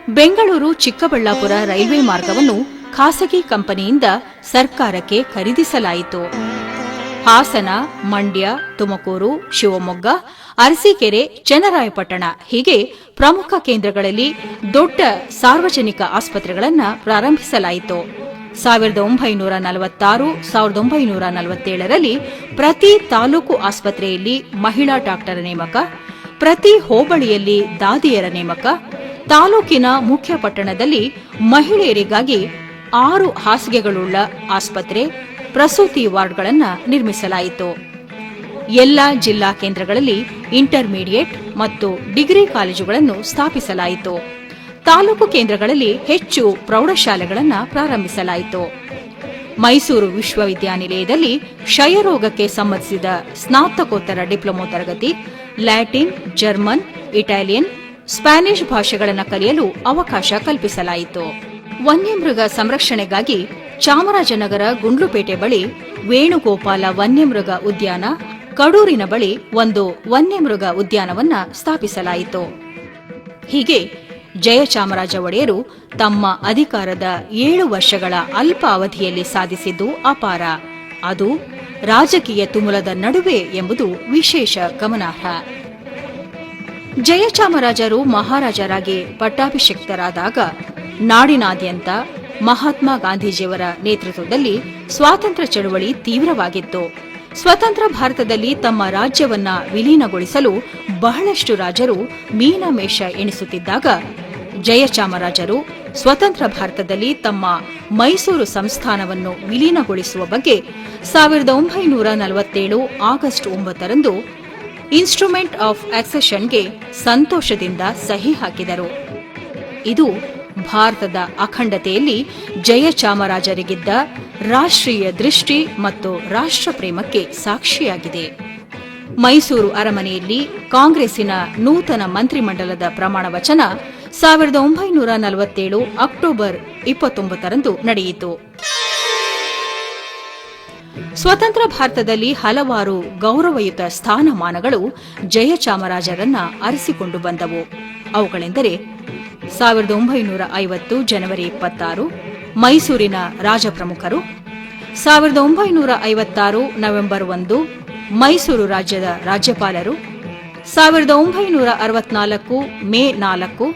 Bengaluru Chikkaballapur railway ಮಾರ್ಗವನ್ನು ಖಾಸಗಿ ಕಂಪನಿಯಿಂದ ಸರ್ಕಾರಕ್ಕೆ ಖರೀದಿಸಲಾಯಿತು. ಹಾಸನ, ಮಂಡ್ಯ, ತುಮಕೂರು, ಶಿವಮೊಗ್ಗ, ಅರಸೀಕೆರೆ, ಚನ್ನರಾಯಪಟ್ಟಣ ಹೀಗೆ ಪ್ರಮುಖ ಕೇಂದ್ರಗಳಲ್ಲಿ ದೊಡ್ಡ ಸಾರ್ವಜನಿಕ ಆಸ್ಪತ್ರೆಗಳನ್ನು ಪ್ರಾರಂಭಿಸಲಾಯಿತು. 1946, 1947ರಲ್ಲಿ ಪ್ರತಿ ತಾಲೂಕು ಆಸ್ಪತ್ರೆಯಲ್ಲಿ ಮಹಿಳಾ ಡಾಕ್ಟರ್ ನೇಮಕ, ಪ್ರತಿ ಹೋಬಳಿಯಲ್ಲಿ ದಾದಿಯರ ನೇಮಕ, ತಾಲೂಕಿನ ಮುಖ್ಯ ಪಟ್ಟಣದಲ್ಲಿ ಮಹಿಳೆಯರಿಗಾಗಿ 6 ಹಾಸಿಗೆಗಳುಳ್ಳ ಆಸ್ಪತ್ರೆ, ಪ್ರಸೂತಿ ವಾರ್ಡ್ಗಳನ್ನು ನಿರ್ಮಿಸಲಾಯಿತು. ಎಲ್ಲ ಜಿಲ್ಲಾ ಕೇಂದ್ರಗಳಲ್ಲಿ ಇಂಟರ್ಮೀಡಿಯೇಟ್ ಮತ್ತು ಡಿಗ್ರಿ ಕಾಲೇಜುಗಳನ್ನು ಸ್ಥಾಪಿಸಲಾಯಿತು. ತಾಲೂಕು ಕೇಂದ್ರಗಳಲ್ಲಿ ಹೆಚ್ಚು ಪ್ರೌಢಶಾಲೆಗಳನ್ನು ಪ್ರಾರಂಭಿಸಲಾಯಿತು. ಮೈಸೂರು ವಿಶ್ವವಿದ್ಯಾನಿಲಯದಲ್ಲಿ ಕ್ಷಯರೋಗಕ್ಕೆ ಸಂಬಂಧಿಸಿದ ಸ್ನಾತಕೋತ್ತರ ಡಿಪ್ಲೊಮೊ ತರಗತಿ, ಲ್ಯಾಟಿನ್, ಜರ್ಮನ್, ಇಟಾಲಿಯನ್, ಸ್ಪ್ಯಾನಿಷ್ ಭಾಷೆಗಳನ್ನು ಕಲಿಯಲು ಅವಕಾಶ ಕಲ್ಪಿಸಲಾಯಿತು. ವನ್ಯಮೃಗ ಸಂರಕ್ಷಣೆಗಾಗಿ ಚಾಮರಾಜನಗರ ಗುಂಡ್ಲುಪೇಟೆ ಬಳಿ ವೇಣುಗೋಪಾಲ ವನ್ಯಮೃಗ ಉದ್ಯಾನ, ಕಡೂರಿನ ಬಳಿ ಒಂದು ವನ್ಯಮೃಗ ಉದ್ಯಾನವನ್ನ ಸ್ಥಾಪಿಸಲಾಯಿತು. ಹೀಗೆ ಜಯಚಾಮರಾಜ ಒಡೆಯರು ತಮ್ಮ ಅಧಿಕಾರದ 7 ವರ್ಷಗಳ ಅಲ್ಪ ಅವಧಿಯಲ್ಲಿ ಸಾಧಿಸಿದ್ದು ಅಪಾರ. ಅದು ರಾಜಕೀಯ ತುಮುಲದ ನಡುವೆ ಎಂಬುದು ವಿಶೇಷ ಗಮನಾರ್ಹ. ಜಯಚಾಮರಾಜರು ಮಹಾರಾಜರಾಗಿ ಪಟ್ಟಾಭಿಷಿಕ್ತರಾದಾಗ ನಾಡಿನಾದ್ಯಂತ ಮಹಾತ್ಮ ಗಾಂಧೀಜಿಯವರ ನೇತೃತ್ವದಲ್ಲಿ ಸ್ವಾತಂತ್ರ್ಯ ಚಳವಳಿ ತೀವ್ರವಾಗಿತ್ತು. ಸ್ವತಂತ್ರ ಭಾರತದಲ್ಲಿ ತಮ್ಮ ರಾಜ್ಯವನ್ನ ವಿಲೀನಗೊಳಿಸಲು ಬಹಳಷ್ಟು ರಾಜರು ಮೀನಮೇಷ ಎಣಿಸುತ್ತಿದ್ದಾಗ ಜಯಚಾಮರಾಜರು ಸ್ವತಂತ್ರ ಭಾರತದಲ್ಲಿ ತಮ್ಮ ಮೈಸೂರು ಸಂಸ್ಥಾನವನ್ನು ವಿಲೀನಗೊಳಿಸುವ ಬಗ್ಗೆ 1947 ಆಗಸ್ಟ್ 9ರಂದು ಇನ್ಸ್ಟ್ರುಮೆಂಟ್ ಆಫ್ ಆಕ್ಸೆಷನ್ಗೆ ಸಂತೋಷದಿಂದ ಸಹಿ ಹಾಕಿದರು. ಇದು ಭಾರತದ ಅಖಂಡತೆಯಲ್ಲಿ ಜಯಚಾಮರಾಜರಿಗಿದ್ದ ರಾಷ್ಟ್ರೀಯ ದೃಷ್ಟಿ ಮತ್ತು ರಾಷ್ಟ್ರಪ್ರೇಮಕ್ಕೆ ಸಾಕ್ಷಿಯಾಗಿದೆ. ಮೈಸೂರು ಅರಮನೆಯಲ್ಲಿ ಕಾಂಗ್ರೆಸ್ಸಿನ ನೂತನ ಮಂತ್ರಿಮಂಡಲದ ಪ್ರಮಾಣ ವಚನ 1947 ಅಕ್ಟೋಬರ್ 29ರಂದು ನಡೆಯಿತು. ಸ್ವತಂತ್ರ ಭಾರತದಲ್ಲಿ ಹಲವಾರು ಗೌರವಯುತ ಸ್ಥಾನಮಾನಗಳು ಜಯಚಾಮರಾಜರನ್ನ ಅರಸಿಕೊಂಡು ಬಂದವು. ಅವುಗಳೆಂದರೆ 1950 ಜನವರಿ 26 ಮೈಸೂರಿನ ರಾಜಪ್ರಮುಖರು, 1956 ನವೆಂಬರ್ 1 ಮೈಸೂರು ರಾಜ್ಯದ ರಾಜ್ಯಪಾಲರು, 1964 ಮೇ 4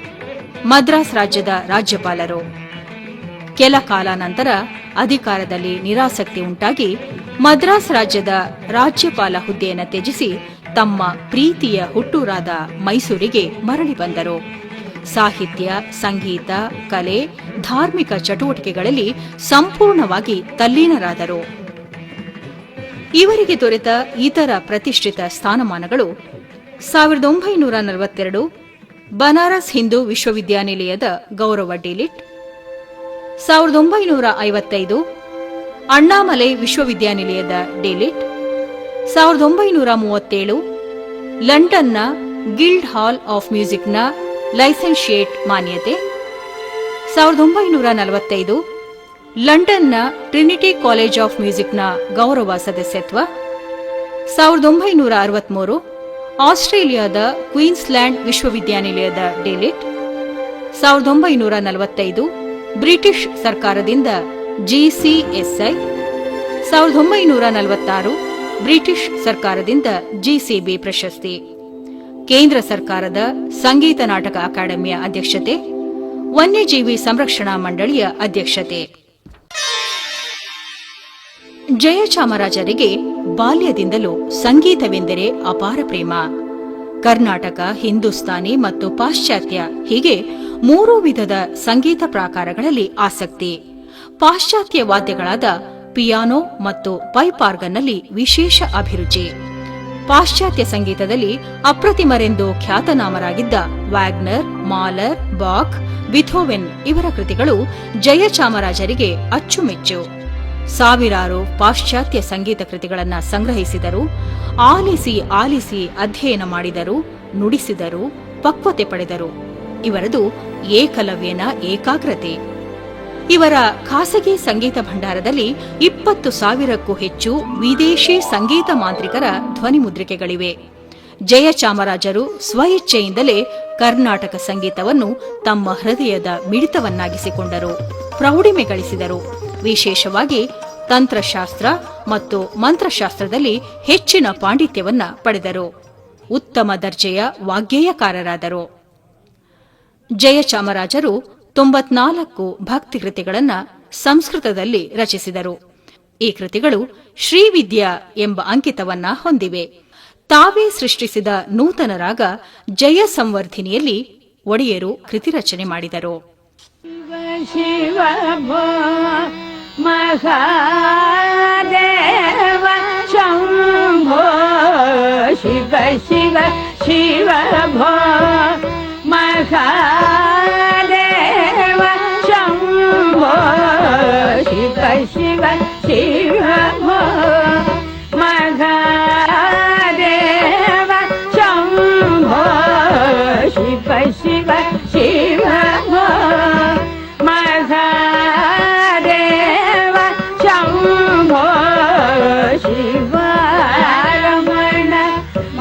ಮದ್ರಾಸ್ ರಾಜ್ಯದ ರಾಜ್ಯಪಾಲರು. ಕೆಲ ಕಾಲ ನಂತರ ಅಧಿಕಾರದಲ್ಲಿ ನಿರಾಸಕ್ತಿ ಉಂಟಾಗಿ ಮದ್ರಾಸ್ ರಾಜ್ಯದ ರಾಜ್ಯಪಾಲ ಹುದ್ದೆಯನ್ನು ತ್ಯಜಿಸಿ ತಮ್ಮ ಪ್ರೀತಿಯ ಹುಟ್ಟೂರಾದ ಮೈಸೂರಿಗೆ ಮರಳಿ ಬಂದರು. ಸಾಹಿತ್ಯ, ಸಂಗೀತ, ಕಲೆ, ಧಾರ್ಮಿಕ ಚಟುವಟಿಕೆಗಳಲ್ಲಿ ಸಂಪೂರ್ಣವಾಗಿ ತಲ್ಲೀನರಾದರು. ಇವರಿಗೆ ದೊರೆತ ಇತರ ಪ್ರತಿಷ್ಠಿತ ಸ್ಥಾನಮಾನಗಳು 1942 ಬನಾರಸ್ ಹಿಂದೂ ವಿಶ್ವವಿದ್ಯಾನಿಲಯದ ಗೌರವ ಡಿಲಿಟ್, 1955 ಅಣ್ಣಾಮಲೈ ವಿಶ್ವವಿದ್ಯಾನಿಲಯದ ಡಿಲಿಟ್, 1937 ಲಂಡನ್ನ ಗಿಲ್ಡ್ ಹಾಲ್ ಆಫ್ ಮ್ಯೂಸಿಕ್ನ ಲೈಸೆನ್ಶಿಯೇಟ್ ಮಾನ್ಯತೆ, 1945 ಲಂಡನ್ನ ಟ್ರಿನಿಟಿ ಕಾಲೇಜ್ ಆಫ್ ಮ್ಯೂಸಿಕ್ನ ಗೌರವ ಸದಸ್ಯತ್ವ, 1963 ಆಸ್ಟ್ರೇಲಿಯಾದ ಕ್ವೀನ್ಸ್ಲ್ಯಾಂಡ್ ವಿಶ್ವವಿದ್ಯಾನಿಲಯದ ಡಿಲಿಟ್, 1945 ಬ್ರಿಟಿಷ್ ಸರ್ಕಾರದಿಂದ ಜಿಸಿಎಸ್ಐ, 1946 ಬ್ರಿಟಿಷ್ ಸರ್ಕಾರದಿಂದ ಜಿಸಿಬಿ ಪ್ರಶಸ್ತಿ, ಕೇಂದ್ರ ಸರ್ಕಾರದ ಸಂಗೀತ ನಾಟಕ ಅಕಾಡೆಮಿಯ ಅಧ್ಯಕ್ಷತೆ, ವನ್ಯಜೀವಿ ಸಂರಕ್ಷಣಾ ಮಂಡಳಿಯ ಅಧ್ಯಕ್ಷತೆ. ಜಯಚಾಮರಾಜರಿಗೆ ಬಾಲ್ಯದಿಂದಲೂ ಸಂಗೀತವೆಂದರೆ ಅಪಾರ ಪ್ರೇಮ. ಕರ್ನಾಟಕ, ಹಿಂದೂಸ್ತಾನಿ ಮತ್ತು ಪಾಶ್ಚಾತ್ಯ ಹೀಗೆ 3 ವಿಧದ ಸಂಗೀತ ಪ್ರಾಕಾರಗಳಲ್ಲಿ ಆಸಕ್ತಿ. ಪಾಶ್ಚಾತ್ಯ ವಾದ್ಯಗಳಾದ ಪಿಯಾನೋ ಮತ್ತು ಪೈಪಾರ್ಗನ್ನಲ್ಲಿ ವಿಶೇಷ ಅಭಿರುಚಿ. ಪಾಶ್ಚಾತ್ಯ ಸಂಗೀತದಲ್ಲಿ ಅಪ್ರತಿಮರೆಂದು ಖ್ಯಾತನಾಮರಾಗಿದ್ದ ವ್ಯಾಗ್ನರ್, ಮಾಲರ್, ಬಾಕ್, ಬಿಥೋವೆನ್ ಇವರ ಕೃತಿಗಳು ಜಯಚಾಮರಾಜರಿಗೆ ಅಚ್ಚುಮೆಚ್ಚು. ಸಾವಿರಾರು ಪಾಶ್ಚಾತ್ಯ ಸಂಗೀತ ಕೃತಿಗಳನ್ನು ಸಂಗ್ರಹಿಸಿದರು. ಆಲಿಸಿ ಆಲಿಸಿ ಅಧ್ಯಯನ ಮಾಡಿದರು, ನುಡಿಸಿದರು, ಪಕ್ವತೆ ಪಡೆದರು. ಇವರದು ಏಕಲವ್ಯನ ಏಕಾಗ್ರತೆ. ಇವರ ಖಾಸಗಿ ಸಂಗೀತ ಭಂಡಾರದಲ್ಲಿ 20,000ಕ್ಕೂ ಹೆಚ್ಚು ವಿದೇಶಿ ಸಂಗೀತ ಮಾಂತ್ರಿಕರ ಧ್ವನಿಮುದ್ರಿಕೆಗಳಿವೆ. ಜಯಚಾಮರಾಜರು ಸ್ವಇಚ್ಛೆಯಿಂದಲೇ ಕರ್ನಾಟಕ ಸಂಗೀತವನ್ನು ತಮ್ಮ ಹೃದಯದ ಮಿಡಿತವನ್ನಾಗಿಸಿಕೊಂಡರು, ಪ್ರೌಢಿಮೆ ಗಳಿಸಿದರು. ವಿಶೇಷವಾಗಿ ತಂತ್ರಶಾಸ್ತ್ರ ಮತ್ತು ಮಂತ್ರಶಾಸ್ತ್ರದಲ್ಲಿ ಹೆಚ್ಚಿನ ಪಾಂಡಿತ್ಯವನ್ನ ಪಡೆದರು. ಉತ್ತಮ ದರ್ಜೆಯ ವಾಗ್ಗೇಯಕಾರರಾದರು. ಜಯಚಾಮರಾಜರು 94 ಭಕ್ತಿ ಕೃತಿಗಳನ್ನು ಸಂಸ್ಕೃತದಲ್ಲಿ ರಚಿಸಿದರು. ಈ ಕೃತಿಗಳು ಶ್ರೀವಿದ್ಯಾ ಎಂಬ ಅಂಕಿತವನ್ನ ಹೊಂದಿವೆ. ತಾವೇ ಸೃಷ್ಟಿಸಿದ ನೂತನ ರಾಗ ಜಯ ಸಂವರ್ಧಿನಿಯಲ್ಲಿ ಒಡೆಯರು ಕೃತಿ ರಚನೆ ಮಾಡಿದರು. ಶಿವ ಭೋ ಮಹಾದೇವ ಶಂಭೋ ಶಿವ ಶಿವ ಶಿವ ಭೋ ಮಹಾದೇವ ಶಂಭೋ ಶಿವ ಶಿವ ಶಿವ ಭೋ ಮಹಾದೇವ ಶಂಭೋ ಶಿವ ಶಿವ ಶಿವ ಭೋ ಮಹಾದೇವ ಶಂಭೋ ಶಿವ ರಮಣ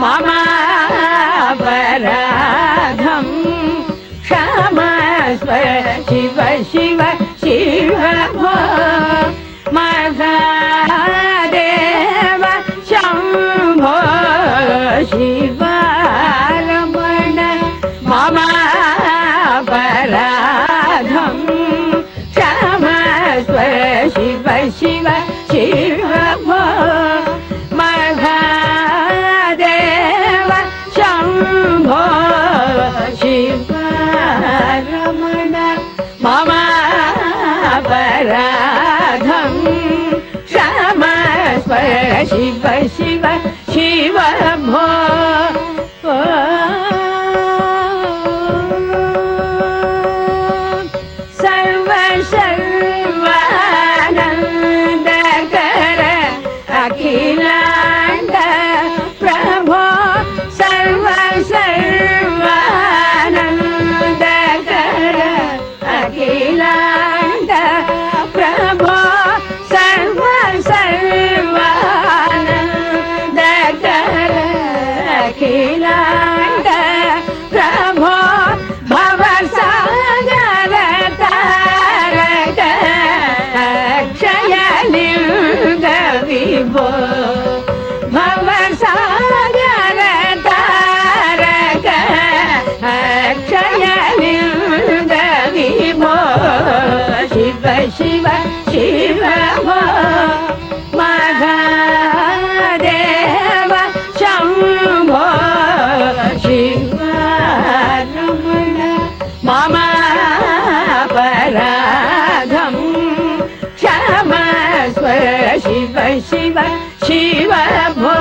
ಮಮ ಅಪರಾಧಂ ಕ್ಷಮಸ್ವ ಶಿವ ಶಿವ ಶಿವ ಭೋ ಮಹಾದೇವ ಶಂಭೋ ಶಿವ ರಮಣ ಮಮ ಅಪರಾಧಂ ಕ್ಷಮಸ್ವ ಶಿವ ಶಿವ ಶಿವ ಭೋ ಮಹಾದೇವ ಶಂಭೋ ಶಿವ ರಮಣ ಮಮ ಅಪರಾಧಂ ಕ್ಷಮಸ್ವ ಶಿವ ಶಿವ ಶಿವ ಭೋ ಸರ್ವ ಸರ್ವಾನಂದಕರ ಅಖಿಲಾಂಡ ಪ್ರಭೋ ಸರ್ವ ಸರ್ವಾನಂದಕರ ಅಖಿಲಾಂಡ ಪ್ರಭೋ ಸರ್ವ ಸರ್ವಾನಂದಕರ ಅಖಿಲಾಂಡ ಪ್ರಭೋ ಭವಸಾಗರ ತಾರಕ ಅಕ್ಷಯಲಿಂಗ ವಿಭೋ ಭವಸಾಗರ ತಾರಕ ಅಕ್ಷಯಲಿಂಗ ವಿಭೋ ಶಿವ ಶಿವ ಶಿವ ಭೋ ಮಹಾದೇವ ಶಂಭೋ ಶಿವ ರಮಣ ಮಮ ಅಪರಾಧಂ ಕ್ಷಮಸ್ವ ಶಿವ ಶಿವ ಶಿವ ಭೋ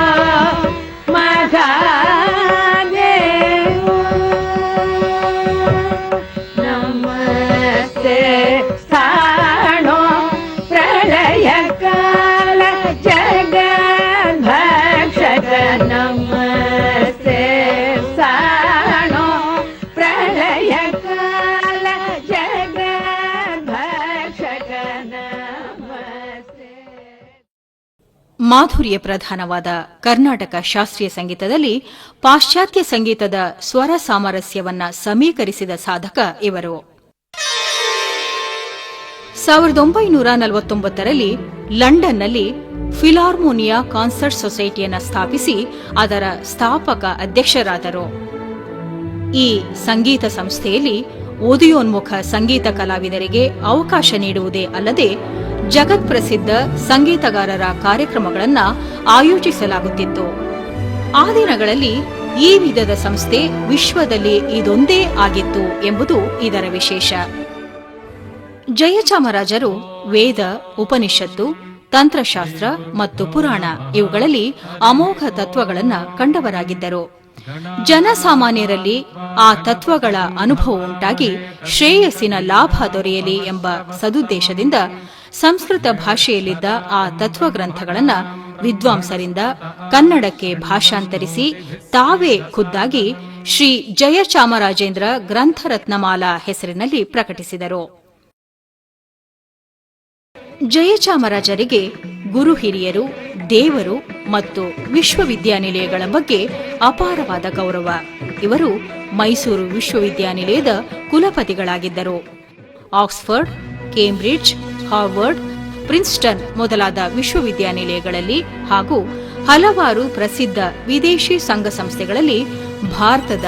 ಮಹಾದೇವ ನಮಸ್ತೆ ಸ್ಥಾಣೋ ಪ್ರಳಯ ಕಾಲ ಜಗದ್ಭಕ್ಷಕ ನಮಸ್ತೆ ಸ್ಥಾಣೋ ಪ್ರಳಯ ಕಾಲ ಜಗದ್ಭಕ್ಷಕ ನಮಸ್ತೆ. ಮಾಧುರ್ಯ ಪ್ರಧಾನವಾದ ಕರ್ನಾಟಕ ಶಾಸ್ತ್ರೀಯ ಸಂಗೀತದಲ್ಲಿ ಪಾಶ್ಚಾತ್ಯ ಸಂಗೀತದ ಸ್ವರ ಸಾಮರಸ್ಯವನ್ನ ಸಮೀಕರಿಸಿದ ಸಾಧಕ ಇವರು. 1949ರಲ್ಲಿ ಲಂಡನ್ನಲ್ಲಿ ಫಿಲಾರ್ಮೋನಿಯಾ ಕಾನ್ಸರ್ಟ್ ಸೊಸೈಟಿಯನ್ನು ಸ್ಥಾಪಿಸಿ ಅದರ ಸ್ಥಾಪಕ ಅಧ್ಯಕ್ಷರಾದರು. ಈ ಸಂಗೀತ ಸಂಸ್ಥೆಯಲ್ಲಿ ಉದಯೋನ್ಮುಖ ಸಂಗೀತ ಕಲಾವಿದರಿಗೆ ಅವಕಾಶ ನೀಡುವುದೇ ಅಲ್ಲದೆ ಜಗತ್ಪ್ರಸಿದ್ಧ ಸಂಗೀತಗಾರರ ಕಾರ್ಯಕ್ರಮಗಳನ್ನು ಆಯೋಜಿಸಲಾಗುತ್ತಿತ್ತು. ಆ ದಿನಗಳಲ್ಲಿ ಈ ವಿಧದ ಸಂಸ್ಥೆ ವಿಶ್ವದಲ್ಲಿ ಇದೊಂದೇ ಆಗಿತ್ತು ಎಂಬುದು ಇದರ ವಿಶೇಷ. ಜಯಚಾಮರಾಜರು ವೇದ, ಉಪನಿಷತ್ತು, ತಂತ್ರಶಾಸ್ತ್ರ ಮತ್ತು ಪುರಾಣ ಇವುಗಳಲ್ಲಿ ಅಮೋಘ ತತ್ವಗಳನ್ನು ಕಂಡವರಾಗಿದ್ದರು. ಜನಸಾಮಾನ್ಯರಲ್ಲಿ ಆ ತತ್ವಗಳ ಅನುಭವ ಉಂಟಾಗಿ ಶ್ರೇಯಸ್ಸಿನ ಲಾಭ ದೊರೆಯಲಿ ಎಂಬ ಸದುದ್ದೇಶದಿಂದ ಸಂಸ್ಕೃತ ಭಾಷೆಯಲ್ಲಿದ್ದ ಆ ತತ್ವಗ್ರಂಥಗಳನ್ನು ವಿದ್ವಾಂಸರಿಂದ ಕನ್ನಡಕ್ಕೆ ಭಾಷಾಂತರಿಸಿ ತಾವೇ ಖುದ್ದಾಗಿ ಶ್ರೀ ಜಯಚಾಮರಾಜೇಂದ್ರ ಗ್ರಂಥರತ್ನಮಾಲಾ ಹೆಸರಿನಲ್ಲಿ ಪ್ರಕಟಿಸಿದರು. ಜಯಚಾಮರಾಜರಿಗೆ ಗುರು ಹಿರಿಯರು, ದೇವರು, ಮತ್ತು ವಿಶ್ವವಿದ್ಯಾನಿಲಯಗಳ ಬಗ್ಗೆ ಅಪಾರವಾದ ಗೌರವ. ಇವರು ಮೈಸೂರು ವಿಶ್ವವಿದ್ಯಾನಿಲಯದ ಕುಲಪತಿಗಳಾಗಿದ್ದರು. ಆಕ್ಸ್ಫರ್ಡ್, ಕೇಂಬ್ರಿಡ್ಜ್, ಹಾರ್ವರ್ಡ್, ಪ್ರಿನ್ಸ್ಟನ್ ಮೊದಲಾದ ವಿಶ್ವವಿದ್ಯಾನಿಲಯಗಳಲ್ಲಿ ಹಾಗೂ ಹಲವಾರು ಪ್ರಸಿದ್ಧ ವಿದೇಶಿ ಸಂಘ ಸಂಸ್ಥೆಗಳಲ್ಲಿ ಭಾರತದ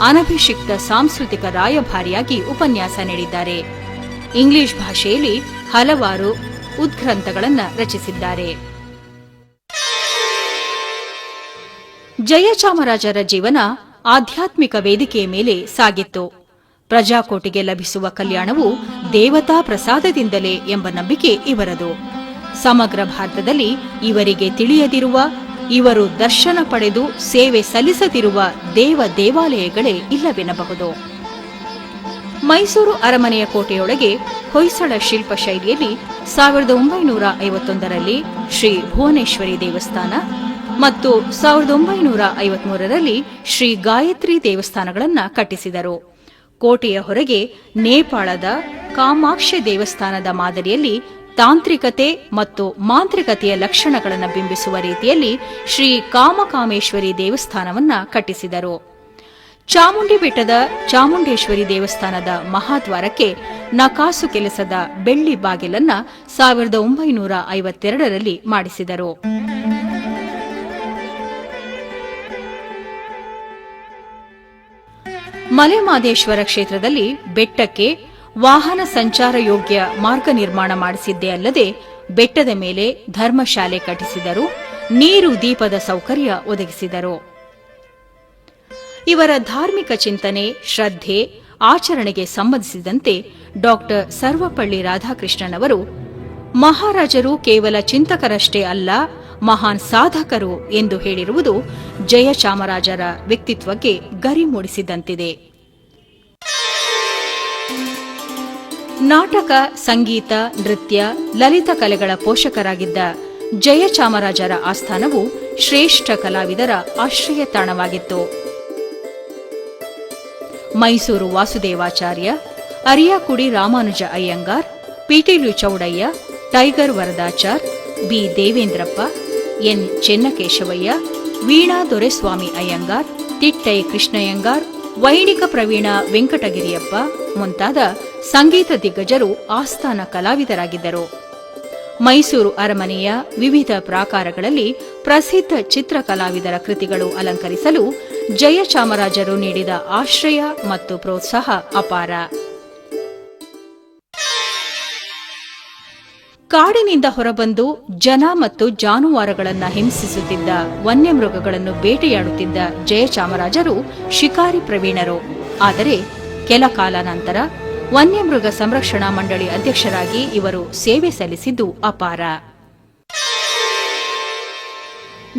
ಅನಭಿಷಿಕ್ತ ಸಾಂಸ್ಕೃತಿಕ ರಾಯಭಾರಿಯಾಗಿ ಉಪನ್ಯಾಸ ನೀಡಿದ್ದಾರೆ. ಇಂಗ್ಲಿಷ್ ಭಾಷೆಯಲ್ಲಿ ಹಲವಾರು ಉದ್ಗ್ರಂಥಗಳನ್ನು ರಚಿಸಿದ್ದಾರೆ. ಜಯಚಾಮರಾಜರ ಜೀವನ ಆಧ್ಯಾತ್ಮಿಕ ವೇದಿಕೆಯ ಮೇಲೆ ಸಾಗಿತ್ತು. ಪ್ರಜಾಕೋಟಿಗೆ ಲಭಿಸುವ ಕಲ್ಯಾಣವು ದೇವತಾ ಪ್ರಸಾದದಿಂದಲೇ ಎಂಬ ನಂಬಿಕೆ ಇವರದು. ಸಮಗ್ರ ಭಾರತದಲ್ಲಿ ಇವರಿಗೆ ತಿಳಿಯದಿರುವ, ಇವರು ದರ್ಶನ ಪಡೆದು ಸೇವೆ ಸಲ್ಲಿಸದಿರುವ ದೇವಾಲಯಗಳೇ ಇಲ್ಲವೆನ್ನಬಹುದು. ಮೈಸೂರು ಅರಮನೆಯ ಕೋಟೆಯೊಳಗೆ ಹೊಯ್ಸಳ ಶಿಲ್ಪ ಶೈಲಿಯಲ್ಲಿ 1951ರಲ್ಲಿ ಶ್ರೀ ಭುವನೇಶ್ವರಿ ದೇವಸ್ಥಾನ ಮತ್ತು 1953ರಲ್ಲಿ ಶ್ರೀ ಗಾಯತ್ರಿ ದೇವಸ್ಥಾನಗಳನ್ನು ಕಟ್ಟಿಸಿದರು. ಕೋಟೆಯ ಹೊರಗೆ ನೇಪಾಳದ ಕಾಮಾಕ್ಷ ದೇವಸ್ಥಾನದ ಮಾದರಿಯಲ್ಲಿ ತಾಂತ್ರಿಕತೆ ಮತ್ತು ಮಾಂತ್ರಿಕತೆಯ ಲಕ್ಷಣಗಳನ್ನು ಬಿಂಬಿಸುವ ರೀತಿಯಲ್ಲಿ ಶ್ರೀ ಕಾಮಕಾಮೇಶ್ವರಿ ದೇವಸ್ಥಾನವನ್ನು ಕಟ್ಟಿಸಿದರು. ಚಾಮುಂಡಿ ಬೆಟ್ಟದ ಚಾಮುಂಡೇಶ್ವರಿ ದೇವಸ್ಥಾನದ ಮಹಾದ್ವಾರಕ್ಕೆ ನಕಾಸು ಕೆಲಸದ ಬೆಳ್ಳಿ ಬಾಗಿಲನ್ನು 1952ರಲ್ಲಿ ಮಾಡಿಸಿದರು. ಮಲೆಮಹದೇಶ್ವರ ಕ್ಷೇತ್ರದಲ್ಲಿ ಬೆಟ್ಟಕ್ಕೆ ವಾಹನ ಸಂಚಾರ ಯೋಗ್ಯ ಮಾರ್ಗ ನಿರ್ಮಾಣ ಮಾಡಿಸಿದ್ದೇ ಅಲ್ಲದೆ ಬೆಟ್ಟದ ಮೇಲೆ ಧರ್ಮಶಾಲೆ ಕಟ್ಟಿಸಿದರು. ನೀರು ದೀಪದ ಸೌಕರ್ಯ ಒದಗಿಸಿದರು. ಇವರ ಧಾರ್ಮಿಕ ಚಿಂತನೆ, ಶ್ರದ್ಧೆ, ಆಚರಣೆಗೆ ಸಂಬಂಧಿಸಿದಂತೆ ಡಾಕ್ಟರ್ ಸರ್ವಪಳ್ಳಿ ರಾಧಾಕೃಷ್ಣನ್ ಅವರು ಮಹಾರಾಜರು ಕೇವಲ ಚಿಂತಕರಷ್ಟೇ ಅಲ್ಲ, ಮಹಾನ್ ಸಾಧಕರು ಎಂದು ಹೇಳಿರುವುದು ಜಯಚಾಮರಾಜರ ವ್ಯಕ್ತಿತ್ವಕ್ಕೆ ಗರಿ ಮೂಡಿಸಿದಂತಿದೆ. ನಾಟಕ, ಸಂಗೀತ, ನೃತ್ಯ, ಲಲಿತ ಕಲೆಗಳ ಪೋಷಕರಾಗಿದ್ದ ಜಯಚಾಮರಾಜರ ಆಸ್ಥಾನವು ಶ್ರೇಷ್ಠ ಕಲಾವಿದರ ಆಶ್ರಯ ತಾಣವಾಗಿತ್ತು. Mysore Vasudevacharya, Ariyakudi Ramanuja Iyengar, Pitilu Chowdiah, Tiger Varadachar, B Devendrappa, N Chennakeshavaiah, Veena Doreswamy Iyengar, Tittai Krishnaiyengar, ವೈಣಿಕ ಪ್ರವೀಣ ವೆಂಕಟಗಿರಿಯಪ್ಪ ಮುಂತಾದ ಸಂಗೀತ ದಿಗ್ಗಜರು ಆಸ್ಥಾನ ಕಲಾವಿದರಾಗಿದ್ದರು. ಮೈಸೂರು ಅರಮನೆಯ ವಿವಿಧ ಪ್ರಾಕಾರಗಳಲ್ಲಿ ಪ್ರಸಿದ್ಧ ಚಿತ್ರಕಲಾವಿದರ ಕೃತಿಗಳು ಅಲಂಕರಿಸಲು ಜಯಚಾಮರಾಜರು ನೀಡಿದ ಆಶ್ರಯ ಮತ್ತು ಪ್ರೋತ್ಸಾಹ ಅಪಾರ. ಕಾಡಿನಿಂದ ಹೊರಬಂದು ಜನ ಮತ್ತು ಜಾನುವಾರುಗಳನ್ನು ಹಿಂಸಿಸುತ್ತಿದ್ದ ವನ್ಯಮೃಗಗಳನ್ನು ಬೇಟೆಯಾಡುತ್ತಿದ್ದ ಜಯಚಾಮರಾಜರು ಶಿಕಾರಿ ಪ್ರವೀಣರು. ಆದರೆ ಕೆಲ ಕಾಲ ನಂತರ ವನ್ಯಮೃಗ ಸಂರಕ್ಷಣಾ ಮಂಡಳಿ ಅಧ್ಯಕ್ಷರಾಗಿ ಇವರು ಸೇವೆ ಸಲ್ಲಿಸಿದ್ದು ಅಪಾರ.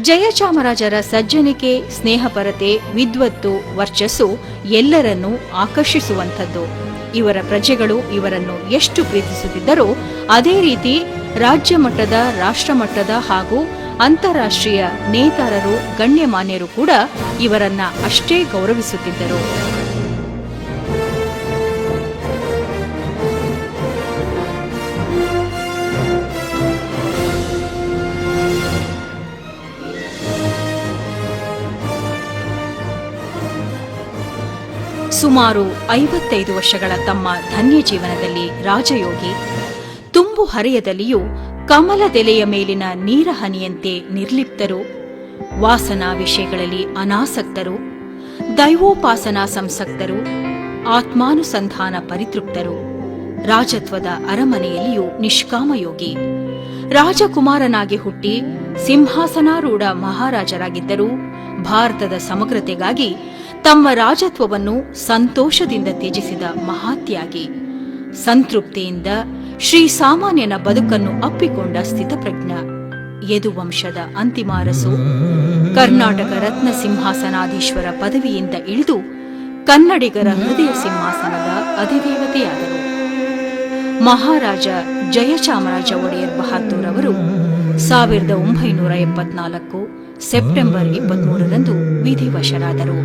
ಜಯಚಾಮರಾಜರ ಸಜ್ಜನಿಕೆ, ಸ್ನೇಹಪರತೆ, ವಿದ್ವತ್ತು, ವರ್ಚಸ್ಸು ಎಲ್ಲರನ್ನೂ ಆಕರ್ಷಿಸುವಂಥದ್ದು. ಇವರ ಪ್ರಜೆಗಳು ಇವರನ್ನು ಎಷ್ಟು ಪ್ರೀತಿಸುತ್ತಿದ್ದರೋ ಅದೇ ರೀತಿ ರಾಜ್ಯ ಮಟ್ಟದ, ರಾಷ್ಟ್ರಮಟ್ಟದ ಹಾಗೂ ಅಂತಾರಾಷ್ಟ್ರೀಯ ನೇತಾರರು, ಗಣ್ಯಮಾನ್ಯರು ಕೂಡ ಇವರನ್ನ ಅಷ್ಟೇ ಗೌರವಿಸುತ್ತಿದ್ದರು. ಸುಮಾರು 55 ವರ್ಷಗಳ ತಮ್ಮ ಧನ್ಯ ಜೀವನದಲ್ಲಿ ರಾಜಯೋಗಿ ತುಂಬು ಹರೆಯದಲ್ಲಿಯೂ ಕಮಲದೆಲೆಯ ಮೇಲಿನ ನೀರಹನಿಯಂತೆ ನಿರ್ಲಿಪ್ತರು, ವಾಸನಾ ವಿಷಯಗಳಲ್ಲಿ ಅನಾಸಕ್ತರು, ದೈವೋಪಾಸನಾ ಸಂಸಕ್ತರು, ಆತ್ಮಾನುಸಂಧಾನ ಪರಿತೃಪ್ತರು, ರಾಜತ್ವದ ಅರಮನೆಯಲ್ಲಿಯೂ ನಿಷ್ಕಾಮಯೋಗಿ, ರಾಜಕುಮಾರನಾಗಿ ಹುಟ್ಟಿ ಸಿಂಹಾಸನಾರೂಢ ಮಹಾರಾಜರಾಗಿದ್ದರೂ ಭಾರತದ ಸಮಗ್ರತೆಗಾಗಿ ತಮ್ಮ ರಾಜತ್ವವನ್ನು ಸಂತೋಷದಿಂದ ತ್ಯಜಿಸಿದ ಮಹಾತ್ಯಾಗಿ, ಸಂತೃಪ್ತಿಯಿಂದ ಶ್ರೀಸಾಮಾನ್ಯನ ಬದುಕನ್ನು ಅಪ್ಪಿಕೊಂಡ ಸ್ಥಿತಪ್ರಜ್ಞ, ಯದುವಂಶದ ಅಂತಿಮ ಅರಸು, ಕರ್ನಾಟಕ ರತ್ನ ಸಿಂಹಾಸನಾಧೀಶ್ವರ ಪದವಿಯಿಂದ ಇಳಿದು ಕನ್ನಡಿಗರ ಹೃದಯ ಸಿಂಹಾಸನದ ಅಧಿದೇವತೆಯಾದರು. ಮಹಾರಾಜ ಜಯಚಾಮರಾಜ ಒಡೆಯರ್ ಬಹಾದ್ದೂರ್ ಅವರು 1974 ಸೆಪ್ಟೆಂಬರ್ 23ರಂದು ವಿಧಿವಶರಾದರು.